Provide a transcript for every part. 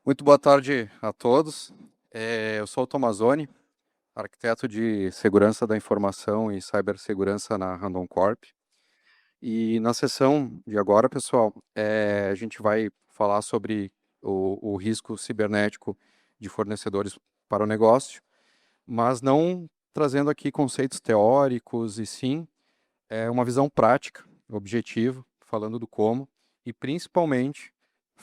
Muito boa tarde a todos. Eu sou o Tomazoni, arquiteto de segurança da informação e cibersegurança na Randon Corp. E na sessão de agora, pessoal, a gente vai falar sobre o risco cibernético de fornecedores para o negócio, mas não trazendo aqui conceitos teóricos, e sim uma visão prática, objetiva, falando do como, e principalmente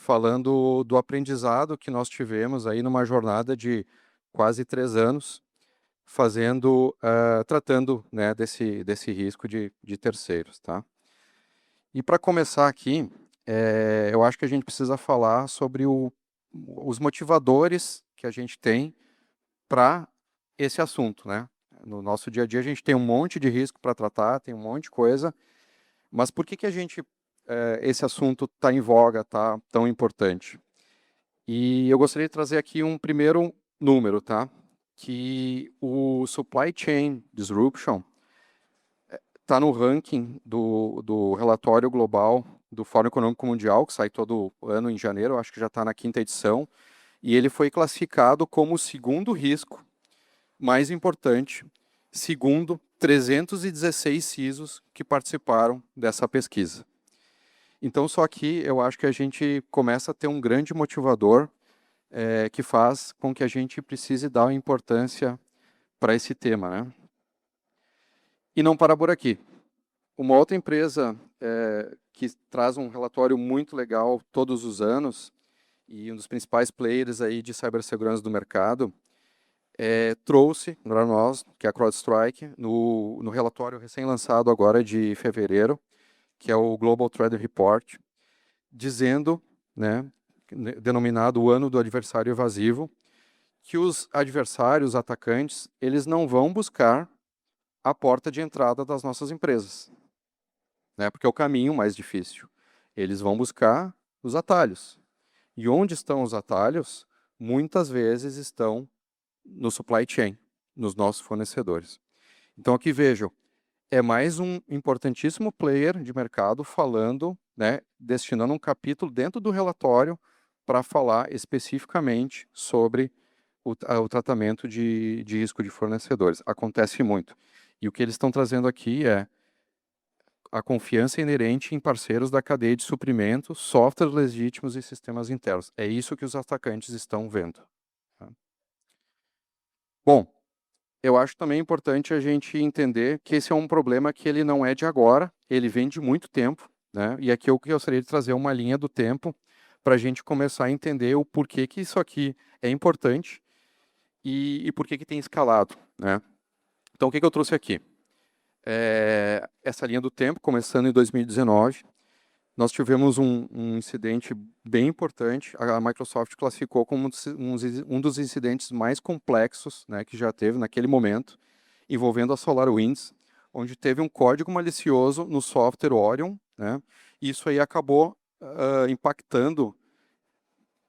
falando do aprendizado que nós tivemos aí numa jornada de quase 3 anos, tratando, né, desse risco de terceiros, tá? E para começar aqui, eu acho que a gente precisa falar sobre os motivadores que a gente tem para esse assunto, né? No nosso dia a dia a gente tem um monte de risco para tratar, tem um monte de coisa, mas por que que esse assunto está em voga, está tão importante? E eu gostaria de trazer aqui um primeiro número, tá? Que o Supply Chain Disruption está no ranking do relatório global do Fórum Econômico Mundial, que sai todo ano em janeiro, acho que já está na quinta edição, e ele foi classificado como o segundo risco mais importante, segundo 316 CISOs que participaram dessa pesquisa. Então, só aqui eu acho que a gente começa a ter um grande motivador que faz com que a gente precise dar importância para esse tema, né? E não parar por aqui. Uma outra empresa que traz um relatório muito legal todos os anos e um dos principais players aí de cibersegurança do mercado trouxe para nós, que é a CrowdStrike, no relatório recém-lançado agora de fevereiro, que é o Global Threat Report, dizendo, né, denominado o ano do adversário evasivo, que os adversários, os atacantes, eles não vão buscar a porta de entrada das nossas empresas, né, porque é o caminho mais difícil. Eles vão buscar os atalhos. E onde estão os atalhos? Muitas vezes estão no supply chain, nos nossos fornecedores. Então aqui vejam, é mais um importantíssimo player de mercado falando, né, destinando um capítulo dentro do relatório para falar especificamente sobre o tratamento de risco de fornecedores. Acontece muito. E o que eles estão trazendo aqui é a confiança inerente em parceiros da cadeia de suprimento, softwares legítimos e sistemas internos. É isso que os atacantes estão vendo. Tá? Bom, eu acho também importante a gente entender que esse é um problema que ele não é de agora, ele vem de muito tempo, né? E aqui eu gostaria de trazer uma linha do tempo para a gente começar a entender o porquê que isso aqui é importante e por que que tem escalado, né? Então, o que que eu trouxe aqui? Essa linha do tempo, começando em 2019, nós tivemos um incidente bem importante. A Microsoft classificou como um dos incidentes mais complexos, né, que já teve naquele momento, envolvendo a SolarWinds, onde teve um código malicioso no software Orion, né, e isso aí acabou impactando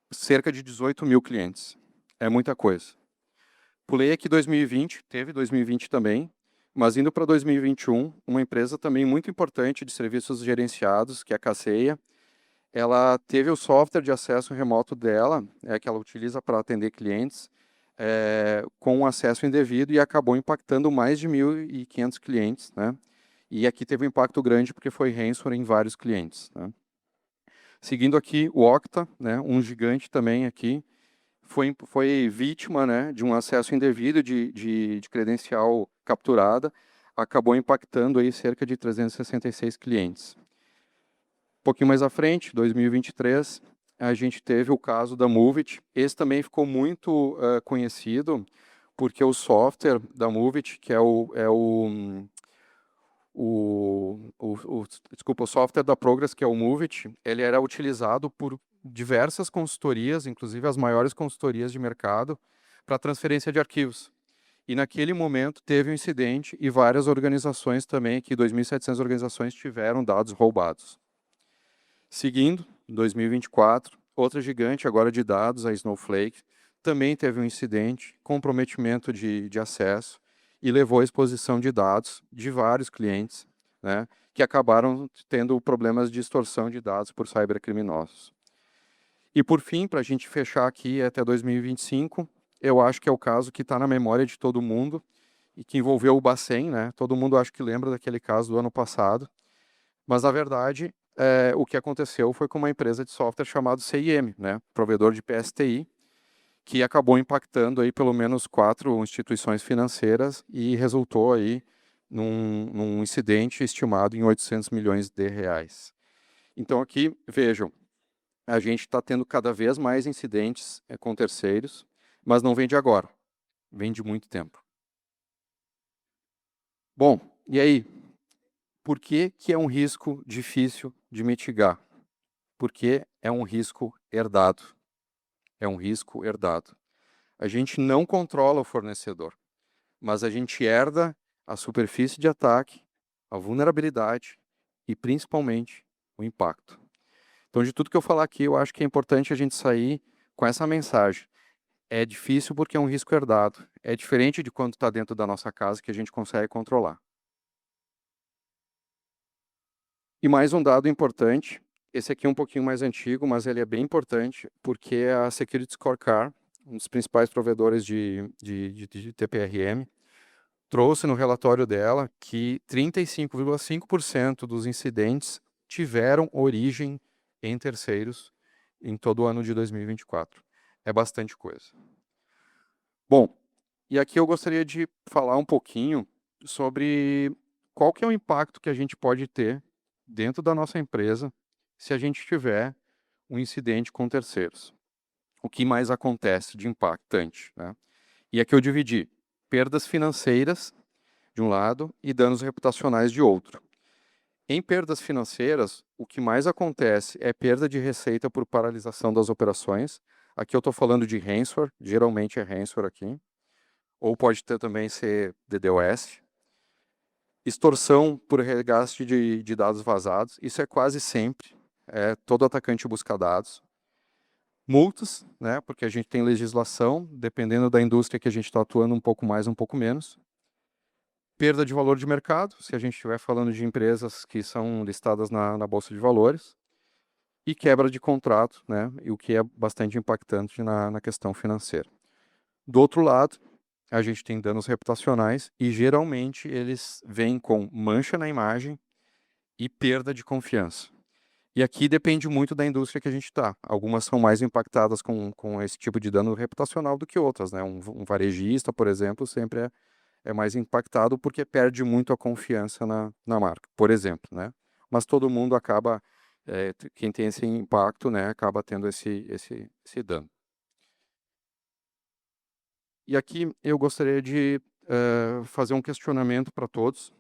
cerca de 18 mil clientes. É muita coisa. Pulei aqui 2020, teve 2020 também, mas indo para 2021, uma empresa também muito importante de serviços gerenciados, que é a Kaseya, ela teve o software de acesso remoto dela, que ela utiliza para atender clientes, com acesso indevido e acabou impactando mais de 1.500 clientes, né? E aqui teve um impacto grande porque foi ransomware em vários clientes, né? Seguindo aqui, o Okta, né, um gigante também aqui, foi vítima, né, de um acesso indevido de credencial capturada, acabou impactando aí cerca de 366 clientes. Um pouquinho mais à frente, 2023, a gente teve o caso da Movit. Esse também ficou muito conhecido, porque o software da Movit, que desculpa, o software da Progress, que é o Movit, ele era utilizado por diversas consultorias, inclusive as maiores consultorias de mercado, para transferência de arquivos. E naquele momento teve um incidente e várias organizações também, que 2.700 organizações tiveram dados roubados. Seguindo, em 2024, outra gigante agora de dados, a Snowflake, também teve um incidente, comprometimento de acesso e levou à exposição de dados de vários clientes, né, que acabaram tendo problemas de extorsão de dados por cybercriminosos. E por fim, para a gente fechar aqui até 2025, eu acho que é o caso que está na memória de todo mundo e que envolveu o Bacen, né? Todo mundo acho que lembra daquele caso do ano passado, mas na verdade o que aconteceu foi com uma empresa de software chamada CIM, né? Provedor de PSTI, que acabou impactando aí pelo menos 4 instituições financeiras e resultou aí num incidente estimado em 800 milhões de reais. Então aqui, vejam, a gente está tendo cada vez mais incidentes com terceiros, mas não vem de agora, vem de muito tempo. Bom, e aí, por que que é um risco difícil de mitigar? Porque é um risco herdado. É um risco herdado. A gente não controla o fornecedor, mas a gente herda a superfície de ataque, a vulnerabilidade e principalmente o impacto. Então, de tudo que eu falar aqui, eu acho que é importante a gente sair com essa mensagem. É difícil porque é um risco herdado. É diferente de quando está dentro da nossa casa que a gente consegue controlar. E mais um dado importante, esse aqui é um pouquinho mais antigo, mas ele é bem importante, porque a Security Scorecard, um dos principais provedores de TPRM, trouxe no relatório dela que 35,5% dos incidentes tiveram origem em terceiros em todo o ano de 2024. É bastante coisa. Bom, e aqui eu gostaria de falar um pouquinho sobre qual que é o impacto que a gente pode ter dentro da nossa empresa se a gente tiver um incidente com terceiros. O que mais acontece de impactante, né? E aqui eu dividi perdas financeiras de um lado e danos reputacionais de outro. Em perdas financeiras, o que mais acontece é perda de receita por paralisação das operações. Aqui eu estou falando de ransomware, geralmente é ransomware aqui, ou pode ter também ser DDoS. Extorsão por resgate de dados vazados, isso é quase sempre, todo atacante busca dados. Multas, né, porque a gente tem legislação, dependendo da indústria que a gente está atuando, um pouco mais, um pouco menos. Perda de valor de mercado, se a gente estiver falando de empresas que são listadas na Bolsa de Valores. E quebra de contrato, né, e o que é bastante impactante na questão financeira. Do outro lado, a gente tem danos reputacionais e geralmente eles vêm com mancha na imagem e perda de confiança. E aqui depende muito da indústria que a gente está. Algumas são mais impactadas com esse tipo de dano reputacional do que outras, né? Um varejista, por exemplo, sempre é mais impactado porque perde muito a confiança na marca, por exemplo, né? Mas todo mundo acaba, quem tem esse impacto, né, acaba tendo esse dano. E aqui eu gostaria de fazer um questionamento para todos,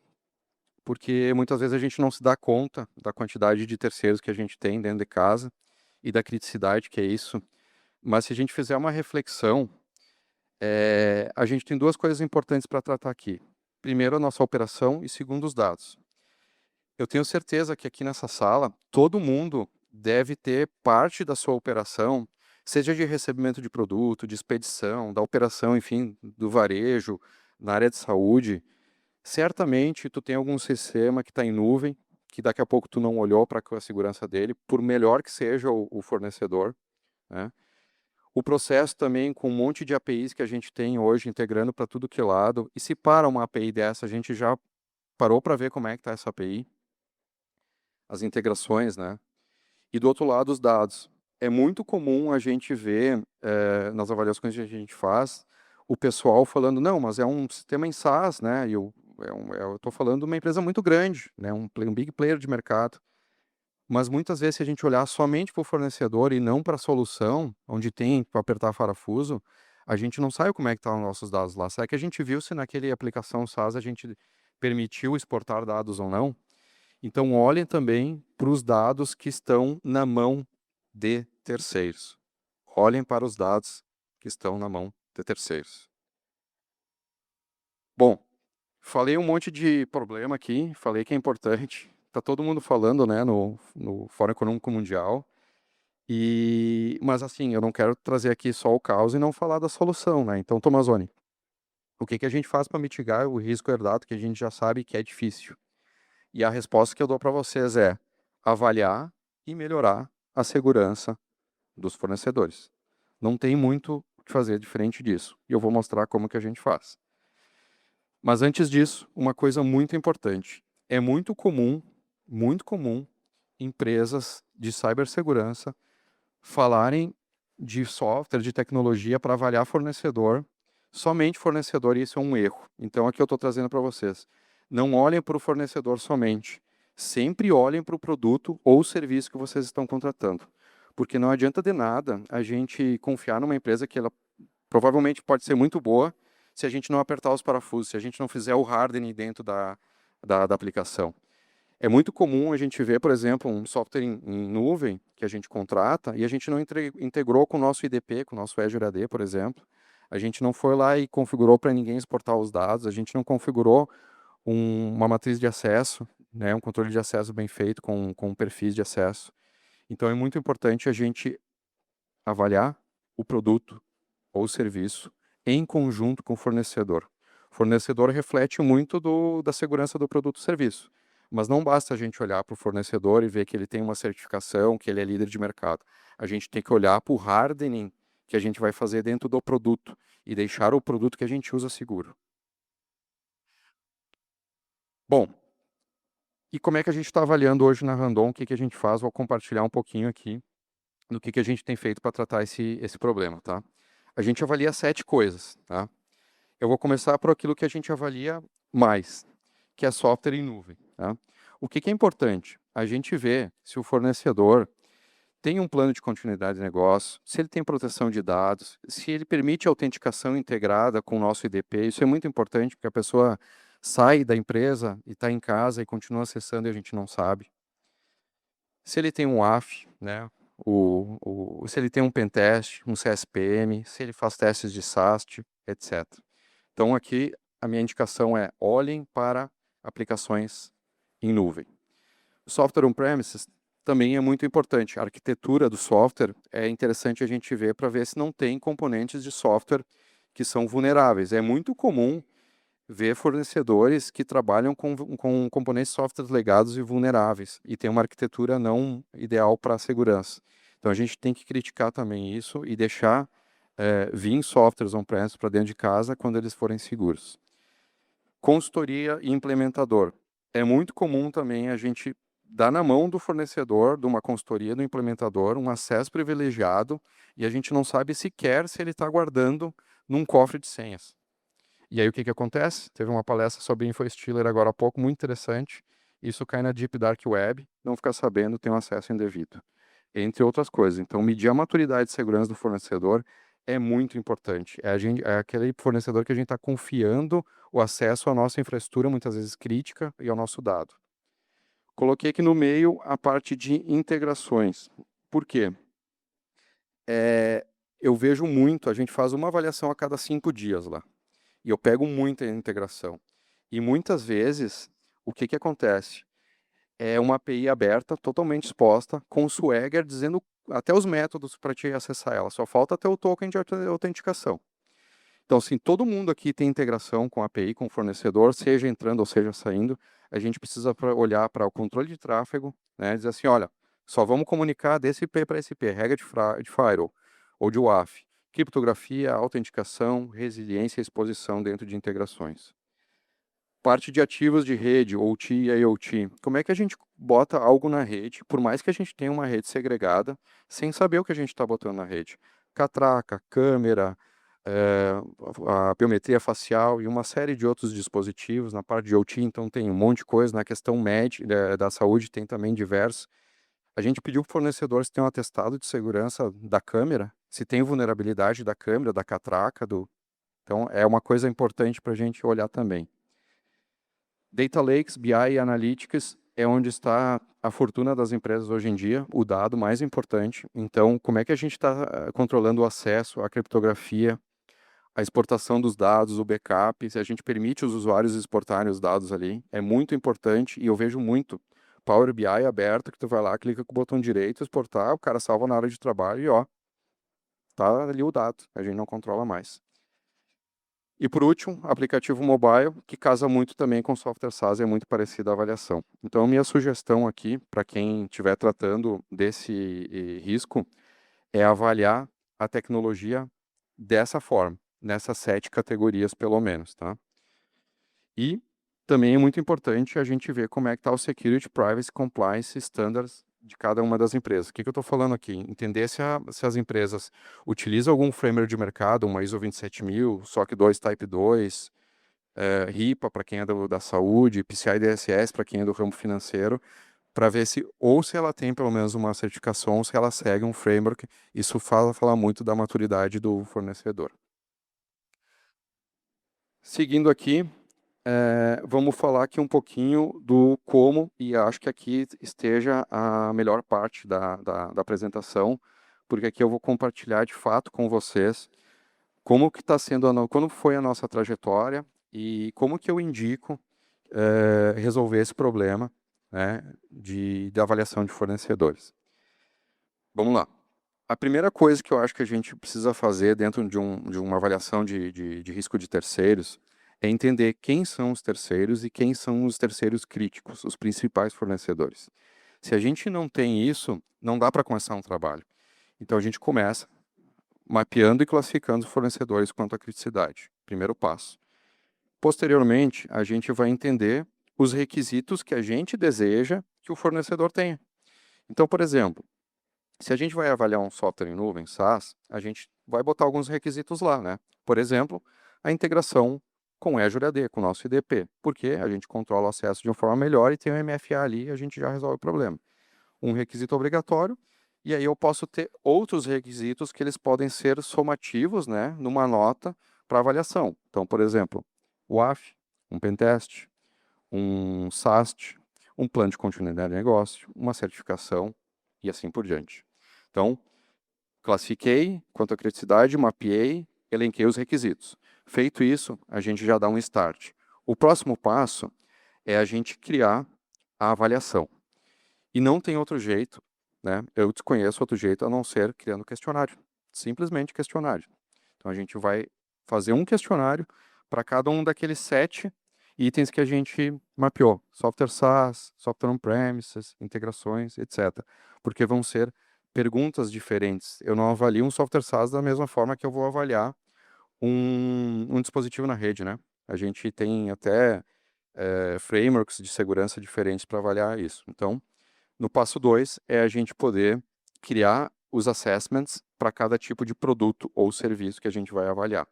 porque muitas vezes a gente não se dá conta da quantidade de terceiros que a gente tem dentro de casa e da criticidade que é isso. Mas se a gente fizer uma reflexão, a gente tem 2 coisas importantes para tratar aqui. Primeiro, a nossa operação e segundo, os dados. Eu tenho certeza que aqui nessa sala, todo mundo deve ter parte da sua operação, seja de recebimento de produto, de expedição, da operação, enfim, do varejo, na área de saúde. Certamente tu tem algum sistema que está em nuvem, que daqui a pouco tu não olhou para a segurança dele, por melhor que seja o fornecedor, né? O processo também com um monte de APIs que a gente tem hoje integrando para tudo que é lado. E se para uma API dessa, a gente já parou para ver como é que está essa API, as integrações, né? E do outro lado, os dados. É muito comum a gente ver, nas avaliações que a gente faz, o pessoal falando, não, mas é um sistema em SaaS, né? E eu estou falando de uma empresa muito grande, né? Um big player de mercado. Mas muitas vezes, se a gente olhar somente para o fornecedor e não para a solução, onde tem para apertar parafuso, a gente não sabe como é que estão os nossos dados lá. Será que a gente viu se naquele aplicação SaaS a gente permitiu exportar dados ou não? Então, olhem também para os dados que estão na mão de terceiros. Olhem para os dados que estão na mão de terceiros. Bom, falei um monte de problema aqui, falei que é importante. Está todo mundo falando, né, no Fórum Econômico Mundial. Mas assim, eu não quero trazer aqui só o caos e não falar da solução, né? Então, Tomazoni, o que que a gente faz para mitigar o risco herdado que a gente já sabe que é difícil? E a resposta que eu dou para vocês é avaliar e melhorar a segurança dos fornecedores. Não tem muito o que fazer diferente disso. E eu vou mostrar como que a gente faz. Mas antes disso, uma coisa muito importante. É muito comum, empresas de cibersegurança falarem de software, de tecnologia para avaliar fornecedor, somente fornecedor, e isso é um erro. Então, aqui eu estou trazendo para vocês. Não olhem para o fornecedor somente. Sempre olhem para o produto ou serviço que vocês estão contratando. Porque não adianta de nada a gente confiar numa empresa que ela provavelmente pode ser muito boa se a gente não apertar os parafusos, se a gente não fizer o hardening dentro da aplicação. É muito comum a gente ver, por exemplo, um software em nuvem que a gente contrata e a gente não integrou com o nosso IDP, com o nosso Azure AD, por exemplo. A gente não foi lá e configurou para ninguém exportar os dados, a gente não configurou uma matriz de acesso, né, um controle de acesso bem feito com perfis de acesso. Então é muito importante a gente avaliar o produto ou serviço em conjunto com o fornecedor. O fornecedor reflete muito da segurança do produto ou serviço. Mas não basta a gente olhar para o fornecedor e ver que ele tem uma certificação, que ele é líder de mercado. A gente tem que olhar para o hardening que a gente vai fazer dentro do produto e deixar o produto que a gente usa seguro. Bom, e como é que a gente está avaliando hoje na Randon? O que a gente faz? Vou compartilhar um pouquinho aqui do que a gente tem feito para tratar esse problema, tá? A gente avalia 7 coisas, tá? Eu vou começar por aquilo que a gente avalia mais, que é software em nuvem, tá? O que é importante? A gente vê se o fornecedor tem um plano de continuidade de negócio, se ele tem proteção de dados, se ele permite autenticação integrada com o nosso IDP. Isso é muito importante, porque a pessoa sai da empresa e está em casa e continua acessando e a gente não sabe. Se ele tem um AF, né? Se ele tem um pentest, um CSPM, se ele faz testes de SAST, etc. Então, aqui, a minha indicação é olhem para aplicações em nuvem. O software on-premises também é muito importante. A arquitetura do software é interessante a gente ver para ver se não tem componentes de software que são vulneráveis. É muito comum ver fornecedores que trabalham com componentes de software legados e vulneráveis e tem uma arquitetura não ideal para a segurança. Então, a gente tem que criticar também isso e deixar vir softwares on-premise para dentro de casa quando eles forem seguros. Consultoria e implementador. É muito comum também a gente dar na mão do fornecedor, de uma consultoria, do implementador, um acesso privilegiado e a gente não sabe sequer se ele está guardando num cofre de senhas. E aí o que acontece? Teve uma palestra sobre InfoStealer agora há pouco, muito interessante. Isso cai na Deep Dark Web, não ficar sabendo, tem um acesso indevido. Entre outras coisas. Então, medir a maturidade de segurança do fornecedor é muito importante. É aquele fornecedor que a gente está confiando o acesso à nossa infraestrutura, muitas vezes crítica, e ao nosso dado. Coloquei aqui no meio a parte de integrações. Por quê? Eu vejo muito, a gente faz uma avaliação a cada 5 dias lá. E eu pego muita integração. E muitas vezes, o que acontece? É uma API aberta, totalmente exposta, com o Swagger dizendo até os métodos para te acessar ela. Só falta ter o token de autenticação. Então, assim, todo mundo aqui tem integração com a API, com o fornecedor, seja entrando ou seja saindo. A gente precisa olhar para o controle de tráfego, né? Dizer assim, olha, só vamos comunicar desse IP para esse IP, regra de firewall ou de WAF, criptografia, autenticação, resiliência e exposição dentro de integrações. Parte de ativos de rede, OT e IoT. Como é que a gente bota algo na rede, por mais que a gente tenha uma rede segregada, sem saber o que a gente está botando na rede? Catraca, câmera, a biometria facial e uma série de outros dispositivos. Na parte de OT, então, tem um monte de coisa. Na questão médica, da saúde, tem também diversos. A gente pediu para o fornecedor se tem um atestado de segurança da câmera, se tem vulnerabilidade da câmera, da catraca. Então, é uma coisa importante para a gente olhar também. Data Lakes, BI e Analytics é onde está a fortuna das empresas hoje em dia, o dado mais importante. Então, como é que a gente está controlando o acesso à criptografia, a exportação dos dados, o backup, se a gente permite os usuários exportarem os dados ali, é muito importante e eu vejo muito Power BI aberto, que tu vai lá, clica com o botão direito, exportar, o cara salva na área de trabalho e ó, tá ali o dado, a gente não controla mais. E por último, aplicativo mobile, que casa muito também com software SaaS, é muito parecida a avaliação. Então, minha sugestão aqui, para quem estiver tratando desse risco, é avaliar a tecnologia dessa forma, nessas 7 categorias pelo menos, tá? E também é muito importante a gente ver como é que está o Security, Privacy, Compliance Standards de cada uma das empresas. O que eu estou falando aqui? Entender se as empresas utilizam algum framework de mercado, uma ISO 27000, SOC 2 Type 2, RIPA para quem é da saúde, PCI DSS para quem é do ramo financeiro, para ver se ela tem pelo menos uma certificação, ou se ela segue um framework. Isso fala muito da maturidade do fornecedor. Seguindo aqui, vamos falar aqui um pouquinho do como, e acho que aqui esteja a melhor parte da apresentação, porque aqui eu vou compartilhar de fato com vocês como que está sendo, como foi a nossa trajetória e como que eu indico resolver esse problema, né, de avaliação de fornecedores. Vamos lá. A primeira coisa que eu acho que a gente precisa fazer dentro de uma avaliação de risco de terceiros é entender quem são os terceiros e quem são os terceiros críticos, os principais fornecedores. Se a gente não tem isso, não dá para começar um trabalho. Então a gente começa mapeando e classificando os fornecedores quanto à criticidade. Primeiro passo. Posteriormente, a gente vai entender os requisitos que a gente deseja que o fornecedor tenha. Então, por exemplo, se a gente vai avaliar um software em nuvem, SaaS, a gente vai botar alguns requisitos lá, né? Por exemplo, a integração com o Azure AD, com o nosso IDP, porque a gente controla o acesso de uma forma melhor e tem o MFA ali e a gente já resolve o problema. Um requisito obrigatório, e aí eu posso ter outros requisitos que eles podem ser somativos, né, numa nota para avaliação. Então, por exemplo, o AF, um pentest, um SAST, um plano de continuidade de negócio, uma certificação e assim por diante. Então, classifiquei quanto à criticidade, mapeei, elenquei os requisitos. Feito isso, a gente já dá um start. O próximo passo é a gente criar a avaliação. E não tem outro jeito, né? Eu desconheço outro jeito a não ser criando questionário. Simplesmente questionário. Então a gente vai fazer um questionário para cada um daqueles 7 itens que a gente mapeou. Software SaaS, software on-premises, integrações, etc. Porque vão ser perguntas diferentes. Eu não avalio um software SaaS da mesma forma que eu vou avaliar um dispositivo na rede, né? A gente tem até frameworks de segurança diferentes para avaliar isso. Então, no passo 2 é a gente poder criar os assessments para cada tipo de produto ou serviço que a gente vai avaliar.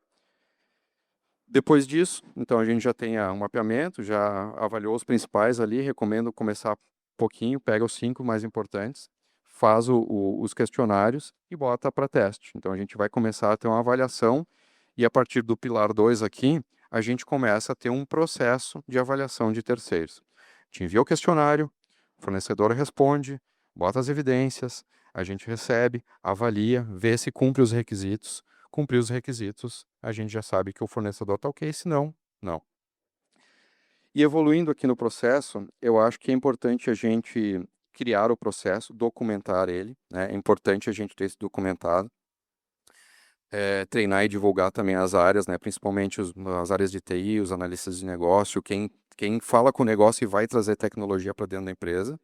Depois disso, então a gente já tem um mapeamento, já avaliou os principais ali, recomendo começar pouquinho, pega os 5 mais importantes, faz os questionários e bota para teste. Então a gente vai começar a ter uma avaliação e a partir do pilar 2 aqui, a gente começa a ter um processo de avaliação de terceiros. Te envia o questionário, o fornecedor responde, bota as evidências, a gente recebe, avalia, vê se cumpre os requisitos. Cumprir os requisitos, a gente já sabe que o fornecedor está ok, se não, não. E evoluindo aqui no processo, eu acho que é importante a gente criar o processo, documentar ele, né? É importante a gente ter esse documentado, treinar e divulgar também as áreas, né? Principalmente as áreas de TI, os analistas de negócio, quem fala com o negócio e vai trazer tecnologia para dentro da empresa.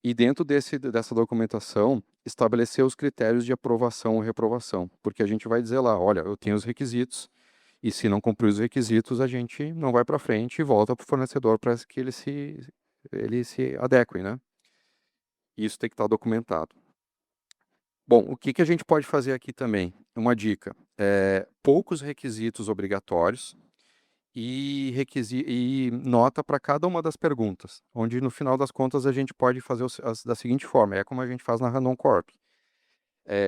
E dentro dessa documentação, estabelecer os critérios de aprovação ou reprovação, porque a gente vai dizer lá, olha, eu tenho os requisitos, e se não cumprir os requisitos, a gente não vai para frente e volta para o fornecedor para que ele se adeque, né? Isso tem que estar documentado. Bom, o que a gente pode fazer aqui também? Uma dica, poucos requisitos obrigatórios, e nota para cada uma das perguntas, onde no final das contas a gente pode fazer da seguinte forma, é como a gente faz na Randon Corp.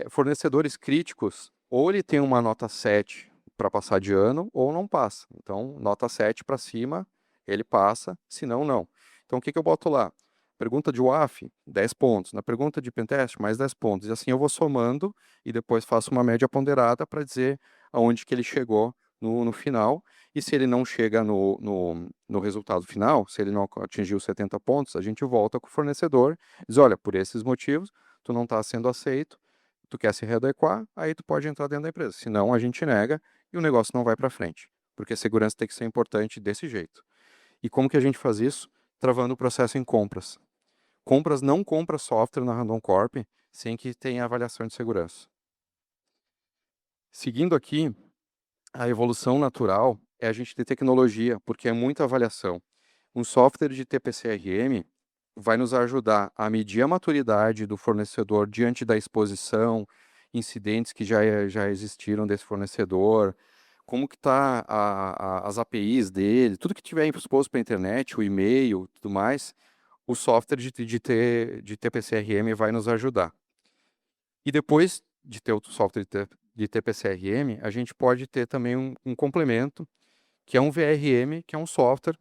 Fornecedores críticos, ou ele tem uma nota 7 para passar de ano, ou não passa. Então, nota 7 para cima, ele passa, se não, não. Então, o que eu boto lá? Pergunta de WAF, 10 pontos. Na pergunta de pentest, mais 10 pontos. E assim eu vou somando e depois faço uma média ponderada para dizer aonde que ele chegou no final. E se ele não chega no resultado final, se ele não atingiu 70 pontos, a gente volta com o fornecedor e diz, olha, por esses motivos, tu não está sendo aceito, tu quer se readequar, aí tu pode entrar dentro da empresa. Senão, a gente nega e o negócio não vai para frente. Porque a segurança tem que ser importante desse jeito. E como que a gente faz isso? Travando o processo em compras. Compras não compra software na Randon Corp sem que tenha avaliação de segurança. Seguindo aqui, a evolução natural é a gente ter tecnologia, porque é muita avaliação. Um software de TPCRM vai nos ajudar a medir a maturidade do fornecedor diante da exposição, incidentes que já existiram desse fornecedor, como que está as APIs dele, tudo que tiver exposto para a internet, o e-mail, tudo mais, o software de TPCRM vai nos ajudar. E depois de ter o software de TPCRM, a gente pode ter também um complemento, que é um VRM, que é um software.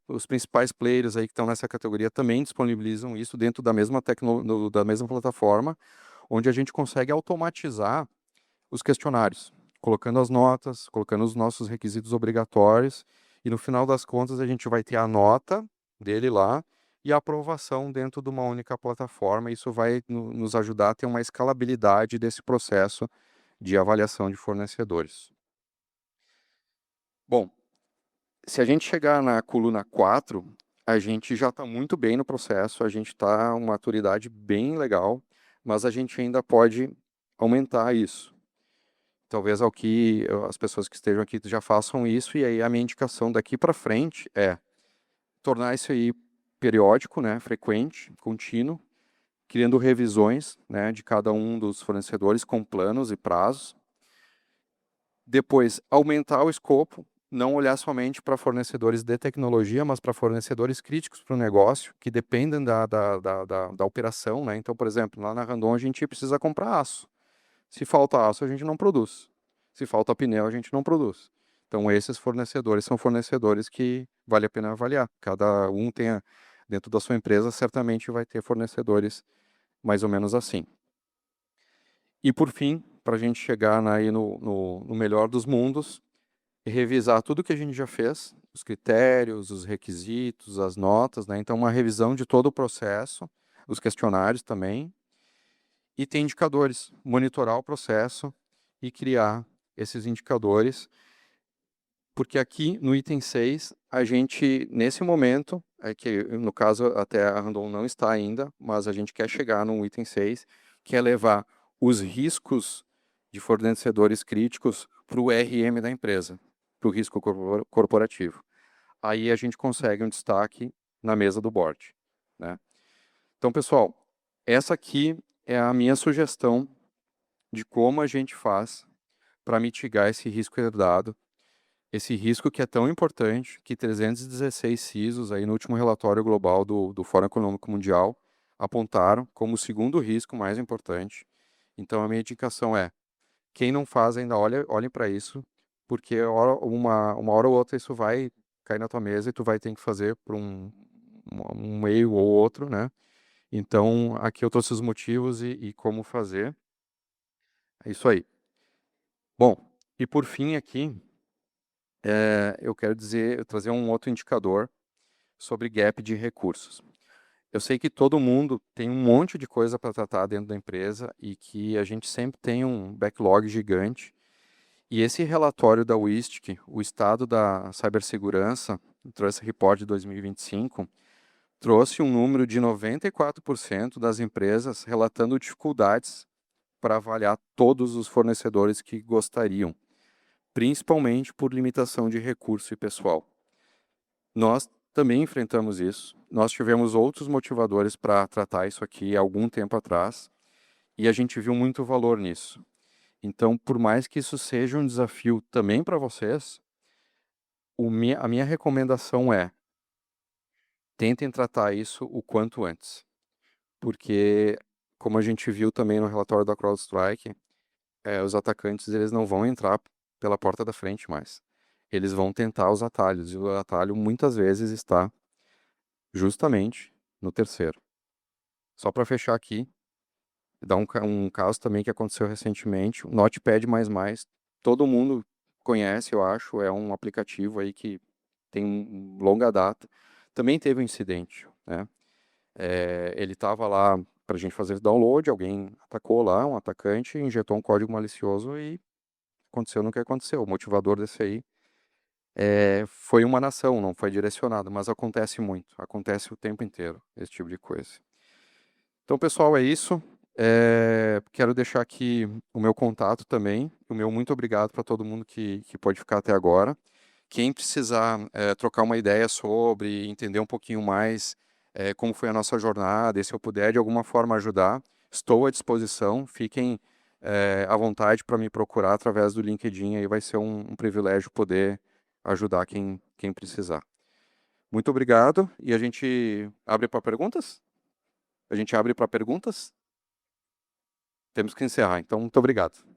Os principais players aí que estão nessa categoria também disponibilizam isso dentro da mesma da mesma plataforma, onde a gente consegue automatizar os questionários, colocando as notas, colocando os nossos requisitos obrigatórios, e no final das contas a gente vai ter a nota dele lá e a aprovação dentro de uma única plataforma. Isso vai nos ajudar a ter uma escalabilidade desse processo de avaliação de fornecedores. Bom, se a gente chegar na coluna 4, a gente já está muito bem no processo, a gente está uma maturidade bem legal, mas a gente ainda pode aumentar isso. Talvez ao que as pessoas que estejam aqui já façam isso, e aí a minha indicação daqui para frente é tornar isso aí periódico, né, frequente, contínuo, criando revisões, né, de cada um dos fornecedores com planos e prazos. Depois, aumentar o escopo, não olhar somente para fornecedores de tecnologia, mas para fornecedores críticos para o negócio, que dependem da operação, né? Então, por exemplo, lá na Randon a gente precisa comprar aço. Se falta aço, a gente não produz. Se falta pneu, a gente não produz. Então, esses fornecedores são fornecedores que vale a pena avaliar. Cada um tem, dentro da sua empresa, certamente vai ter fornecedores mais ou menos assim. E, por fim, para a gente chegar aí no melhor dos mundos, revisar tudo que a gente já fez, os critérios, os requisitos, as notas, né? Então, uma revisão de todo o processo, os questionários também, e ter indicadores, monitorar o processo e criar esses indicadores, porque aqui no item 6, a gente, nesse momento, é que no caso até a Randon não está ainda, mas a gente quer chegar no item 6, que é levar os riscos de fornecedores críticos para o RM da empresa, para o risco corporativo. Aí a gente consegue um destaque na mesa do board, né? Então, pessoal, essa aqui é a minha sugestão de como a gente faz para mitigar esse risco herdado, esse risco que é tão importante que 316 CISOs aí no último relatório global do Fórum Econômico Mundial apontaram como o segundo risco mais importante. Então, a minha indicação é, quem não faz ainda olhem para isso, porque uma hora ou outra isso vai cair na tua mesa e tu vai ter que fazer por um meio ou outro, né? Então, aqui eu trouxe os motivos e como fazer. É isso aí. Bom, e por fim aqui, eu quero trazer um outro indicador sobre gap de recursos. Eu sei que todo mundo tem um monte de coisa para tratar dentro da empresa e que a gente sempre tem um backlog gigante. E esse relatório da WISTIC, o Estado da Cibersegurança, o Trust Report de 2025, trouxe um número de 94% das empresas relatando dificuldades para avaliar todos os fornecedores que gostariam, principalmente por limitação de recurso e pessoal. Nós também enfrentamos isso. Nós tivemos outros motivadores para tratar isso aqui há algum tempo atrás e a gente viu muito valor nisso. Então, por mais que isso seja um desafio também para vocês, a minha recomendação é tentem tratar isso o quanto antes. Porque, como a gente viu também no relatório da CrowdStrike, os atacantes eles não vão entrar pela porta da frente mais. Eles vão tentar os atalhos, e o atalho muitas vezes está justamente no terceiro. Só para fechar aqui, dar um caso também que aconteceu recentemente, o Notepad++, todo mundo conhece, eu acho, é um aplicativo aí que tem longa data. Também teve um incidente, né? Ele estava lá para a gente fazer download, alguém atacou lá, um atacante, injetou um código malicioso e aconteceu no que aconteceu. O motivador desse aí foi uma nação, não foi direcionado, mas acontece muito, acontece o tempo inteiro, esse tipo de coisa. Então, pessoal, é isso. Quero deixar aqui o meu contato também, o meu muito obrigado para todo mundo que pode ficar até agora. Quem precisar trocar uma ideia sobre, entender um pouquinho mais como foi a nossa jornada, e se eu puder de alguma forma ajudar, estou à disposição. Fiquem à vontade para me procurar através do LinkedIn, aí vai ser um privilégio poder ajudar quem precisar. Muito obrigado e a gente abre para perguntas? A gente abre para perguntas? Temos que encerrar, então muito obrigado.